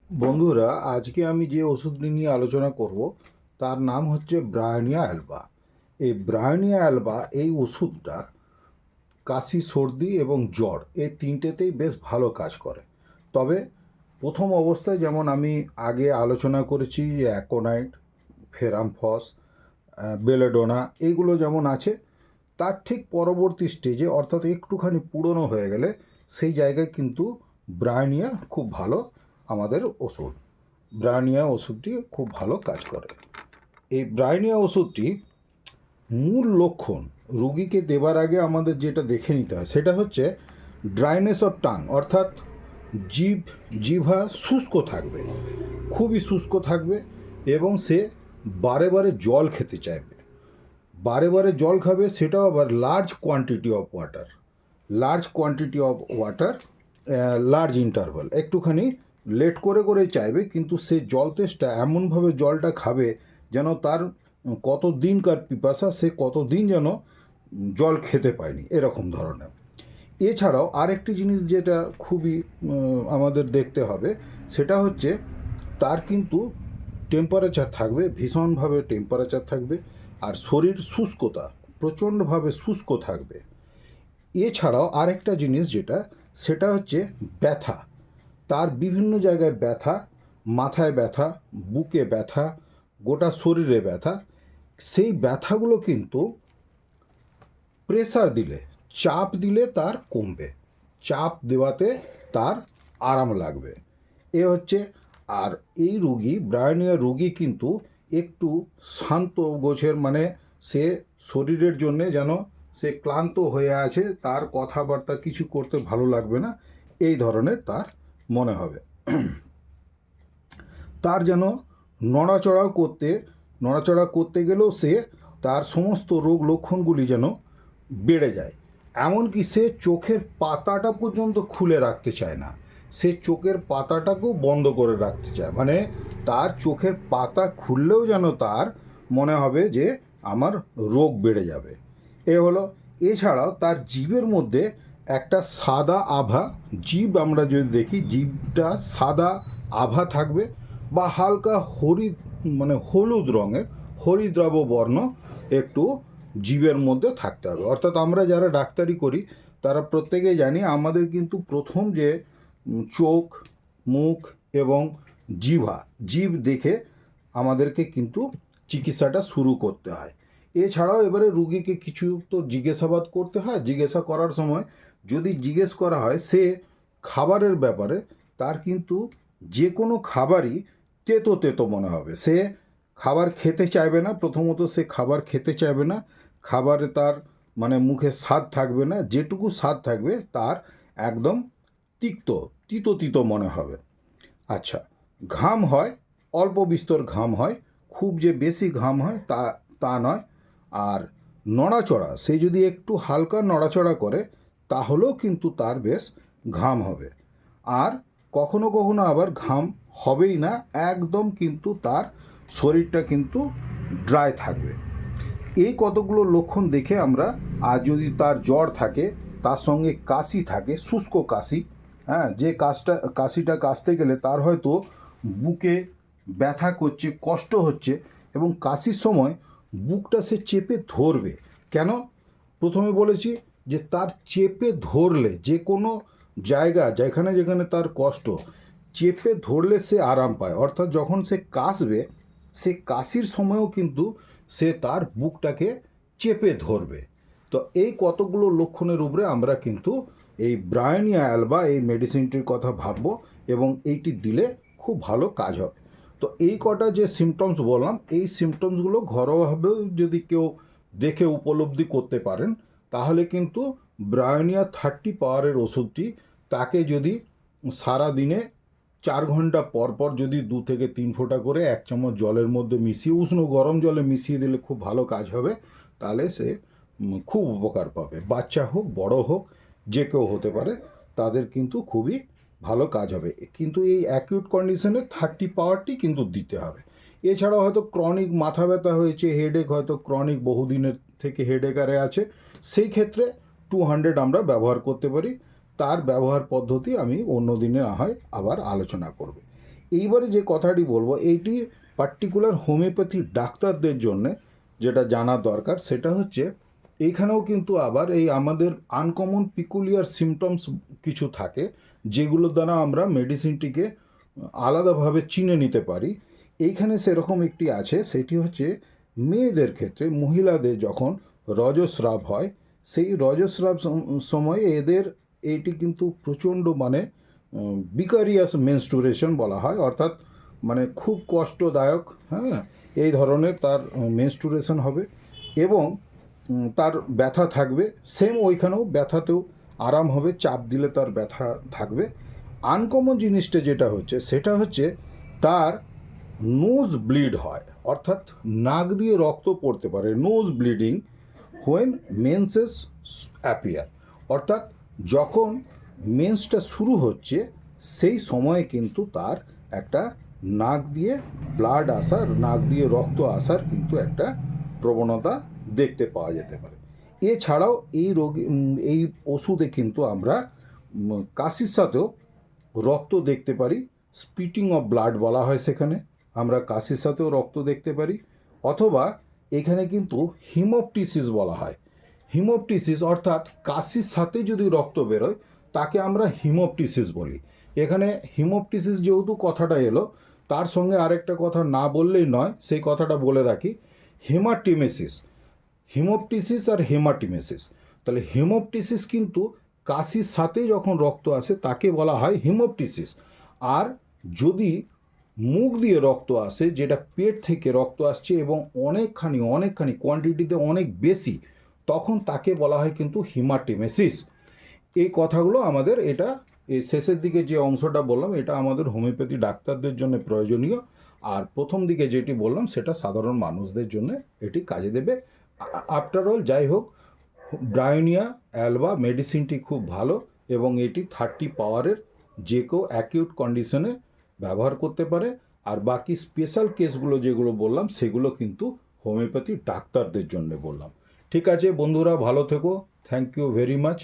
বন্ধুরা, আজকে আমি যে ওষুধটি নিয়ে আলোচনা করব তার নাম হচ্ছে ব্রায়োনিয়া অ্যালবা। এই ব্রায়োনিয়া অ্যালবা এই ওষুধটা কাশি, সর্দি এবং জ্বর এই তিনটেতেই বেশ ভালো কাজ করে। তবে প্রথম অবস্থায় যেমন আমি আগে আলোচনা করেছি যে অ্যাকোনাইট, ফেরামফস, বেলেডোনা এইগুলো যেমন আছে, তার ঠিক পরবর্তী স্টেজে অর্থাৎ একটুখানি পুরনো হয়ে গেলে সেই জায়গায় কিন্তু ব্রায়োনিয়া খুব ভালো আমাদের ওষুধ। ব্রায়োনিয়া ওষুধটি খুব ভালো কাজ করে। এই ব্রায়োনিয়া ওষুধটি মূল লক্ষণ রুগীকে দেবার আগে আমাদের যেটা দেখে নিতে হয় সেটা হচ্ছে ড্রাইনেস অফ টাং, অর্থাৎ জিভা শুষ্ক থাকবে, খুবই শুষ্ক থাকবে এবং সে বারে বারে জল খেতে চাইবে। বারে বারে জল খাবে, সেটাও আবার large quantity of water, large interval, একটুখানি লেট করে করে চাইবে, কিন্তু সে জল তেষ্টা এমনভাবে জলটা খাবে যেন তার কতদিনকার পিপাসা, সে কতদিন যেন জল খেতে পায়নি, এরকম ধরনের। এছাড়াও আরেকটি জিনিস যেটা খুবই আমাদের দেখতে হবে, সেটা হচ্ছে তার কিন্তু টেম্পারেচার থাকবে, ভীষণভাবে টেম্পারেচার থাকবে, আর শরীর শুষ্কতা, প্রচণ্ডভাবে শুষ্ক থাকবে। এছাড়াও আরেকটা জিনিস যেটা, সেটা হচ্ছে ব্যথা। তার বিভিন্ন জায়গায় ব্যথা, মাথায় ব্যথা, বুকে ব্যথা, গোটা শরীরে ব্যথা। সেই ব্যথাগুলো কিন্তু প্রেসার দিলে, চাপ দিলে তার কমবে, চাপ দেওয়াতে তার আরাম লাগবে। এ হচ্ছে। আর এই রুগী, ব্রায়োনিয়া রুগী কিন্তু একটু শান্ত গোছের, মানে সে শরীরের জন্যে যেন সে ক্লান্ত হয়ে আছে, তার কথাবার্তা কিছু করতে ভালো লাগবে না, এই ধরনের তার মনে হবে। তার যেন নড়াচড়া করতে গেলেও সে, তার সমস্ত রোগ লক্ষণগুলি যেন বেড়ে যায়। এমনকি সে চোখের পাতাটা পর্যন্ত খুলে রাখতে চায় না, সে চোখের পাতাটাকেও বন্ধ করে রাখতে চায়, মানে তার চোখের পাতা খুললেও যেন তার মনে হবে যে আমার রোগ বেড়ে যাবে। এ হলো। এছাড়াও তার জিভের মধ্যে একটা সাদা আভা, জিভ আমরা যদি দেখি, জিভটা সাদা আভা থাকবে, বা হালকা মানে হলুদ রঙের, হরিদ্রাব বর্ণ একটু জীবের মধ্যে থাকতে হবে। অর্থাৎ আমরা যারা ডাক্তারি করি তারা প্রত্যেকেই জানি, আমাদের কিন্তু প্রথম যে চোখ, মুখ এবং জিভ দেখে আমাদেরকে কিন্তু চিকিৎসাটা শুরু করতে হয়। এছাড়াও এবারে রুগীকে কিছু তো জিজ্ঞাসাবাদ করতে হয়। জিজ্ঞাসা করার সময় যদি জিজ্ঞেস করা হয় সে খাবারের ব্যাপারে, তার কিন্তু যে কোনো খাবারই তেতো তেতো মনে হবে, সে খাবার খেতে চাইবে না। প্রথমত সে খাবার খেতে চাইবে না, খাবারে তার মানে মুখে স্বাদ থাকবে না, যেটুকু স্বাদ থাকবে তার একদম তিক্ত, তিতো তিতো মনে হবে। আচ্ছা, ঘাম হয়, অল্প বিস্তর ঘাম হয়, খুব যে বেশি ঘাম হয় তা তা নয়। আর নড়াচড়া, সে যদি একটু হালকা নড়াচড়া করে তাহলেও কিন্তু তার বেশ ঘাম হবে। আর কখনো কখনো আবার ঘাম হবেই না, একদম কিন্তু তার শরীরটা কিন্তু ড্রাই থাকবে। এই কতগুলো লক্ষণ দেখে আমরা, আর যদি তার জ্বর থাকে, তার সঙ্গে কাশি থাকে, শুষ্ক কাশি, হ্যাঁ, যে কাশিটা কাশতে গেলে তার হয়তো বুকে ব্যথা করছে, কষ্ট হচ্ছে, এবং কাশির সময় বুকটা সে চেপে ধরবে। কেন? প্রথমে বলেছি যে তার চেপে ধরলে যে কোনো জায়গা, যেখানে যেখানে তার কষ্ট, চেপে ধরলে সে আরাম পায়। অর্থাৎ যখন সে কাশবে, সে কাশির সময়ও কিন্তু সে তার বুকটাকে চেপে ধরবে। তো এই কতগুলো লক্ষণের উপরে আমরা কিন্তু এই ব্রায়োনিয়া অ্যালবা এই মেডিসিনটির কথা ভাববো, এবং এইটি দিলে খুব ভালো কাজ হবে। তো এই কটা যে সিমটমস বললাম, এই সিমটমসগুলো ঘরোয়াভাবেও যদি কেউ দেখে উপলব্ধি করতে পারেন, তাহলে কিন্তু ব্রায়োনিয়া 30 পাওয়ারের ওষুধটি তাকে যদি সারা দিনে 4 ঘন্টা পর পর যদি 2 থেকে 3 ফোঁটা করে 1 চামচ জলের মধ্যে মিশিয়ে, উষ্ণ গরম জলে মিশিয়ে দিলে খুব ভালো কাজ হবে, তাহলে সে খুব উপকার পাবে। বাচ্চা হোক, বড় হোক, যে কেউ হতে পারে, তাদের কিন্তু খুবই ভালো কাজ হবে। কিন্তু এই অ্যাকিউট কন্ডিশনে 30 পাওয়ারটি কিন্তু দিতে হবে। এছাড়াও হয়তো ক্রনিক মাথা ব্যথা হয়েছে, হেডেক, হয়তো ক্রনিক বহুদিনের থেকে হেডেকারে আছে, সেই ক্ষেত্রে 200 আমরা ব্যবহার করতে পারি। তার ব্যবহার পদ্ধতি আমি অন্য দিনে না হয় আবার আলোচনা করব। এইবারে যে কথাটি বলবো এইটি পার্টিকুলার হোমিওপ্যাথি ডাক্তারদের জন্যে যেটা জানা দরকার সেটা হচ্ছে এইখানেও কিন্তু আবার এই আমাদের আনকমন পিকুলিয়ার সিমটমস কিছু থাকে যেগুলোর দ্বারা আমরা মেডিসিনটিকে আলাদাভাবে চিনে নিতে পারি। এইখানে সেরকম একটি আছে, সেটি হচ্ছে মেয়েদের ক্ষেত্রে, মহিলাদের যখন রজস্রাব হয় সেই রজস্রাব সময়ে এদের এইটি কিন্তু প্রচণ্ড মানে বিকারিয়াস মেনস্টুরেশন বলা হয়, অর্থাৎ মানে খুব কষ্টদায়ক, হ্যাঁ, এই ধরনের তার মেনস্টুরেশন হবে এবং তার ব্যথা থাকবে। সেম ওইখানেও ব্যথাতেও আরাম হবে, চাপ দিলে তার ব্যথা থাকবে। আনকমন জিনিসটা যেটা হচ্ছে সেটা হচ্ছে তার নোজ ব্লিড হয়, অর্থাৎ নাক দিয়ে রক্ত পড়তে পারে, nose bleeding when menses appear, অর্থাৎ যখন মেন্সটা শুরু হচ্ছে সেই সময়ে কিন্তু তার একটা নাক দিয়ে ব্লাড আসার, নাক দিয়ে রক্ত আসার কিন্তু একটা প্রবণতা দেখতে পাওয়া যেতে পারে। এছাড়াও এই রোগী এই ওষুধে কিন্তু আমরা কাশির সাথেও রক্ত দেখতে পারি, স্পিটিং অফ ব্লাড বলা হয় সেখানে, আমরা কাশির সাথেও রক্ত দেখতে পারি। অথবা এখানে কিন্তু হিমোপটিসিস বলা হয়, হিমোপটিসিস অর্থাৎ কাশির সাথে যদি রক্ত বেরোয় তাকে আমরা হিমোপটিসিস বলি। এখানে হিমোপটিসিস যেহেতু কথাটা এলো, তার সঙ্গে আরেকটা কথা না বললেই নয়, সেই কথাটা বলে রাখি, হেমাটিমেসিস, হিমোপটিসিস আর হেমাটিমেসিস। তাহলে হিমোপটিসিস কিন্তু কাশির সাথে যখন রক্ত আসে তাকে বলা হয় হিমোপটিসিস। আর যদি মুখ দিয়ে রক্ত আসে, যেটা পেট থেকে রক্ত আসছে এবং অনেকখানি কোয়ান্টিটিতে অনেক বেশি, তখন তাকে বলা হয় কিন্তু হিমাটিমেসিস। এই কথাগুলো আমাদের, এটা এই শেষের দিকে যে অংশটা বললাম এটা আমাদের হোমিওপ্যাথি ডাক্তারদের জন্য প্রয়োজনীয়, আর প্রথম দিকে যেটি বললাম সেটা সাধারণ মানুষদের জন্য এটি কাজে দেবে। আফটার অল যাই হোক, ব্রায়োনিয়া অ্যালবা মেডিসিনটি খুব ভালো এবং এটি 30 পাওয়ারের, যে কেউ অ্যাকিউট কন্ডিশনে ব্যবহার করতে পারে। আর বাকি স্পেশাল কেসগুলো যেগুলো বললাম সেগুলো কিন্তু হোমিওপ্যাথি ডাক্তারদের জন্য বললাম। ঠিক আছে বন্ধুরা, ভালো থেকো, থ্যাংক ইউ ভেরি মাচ।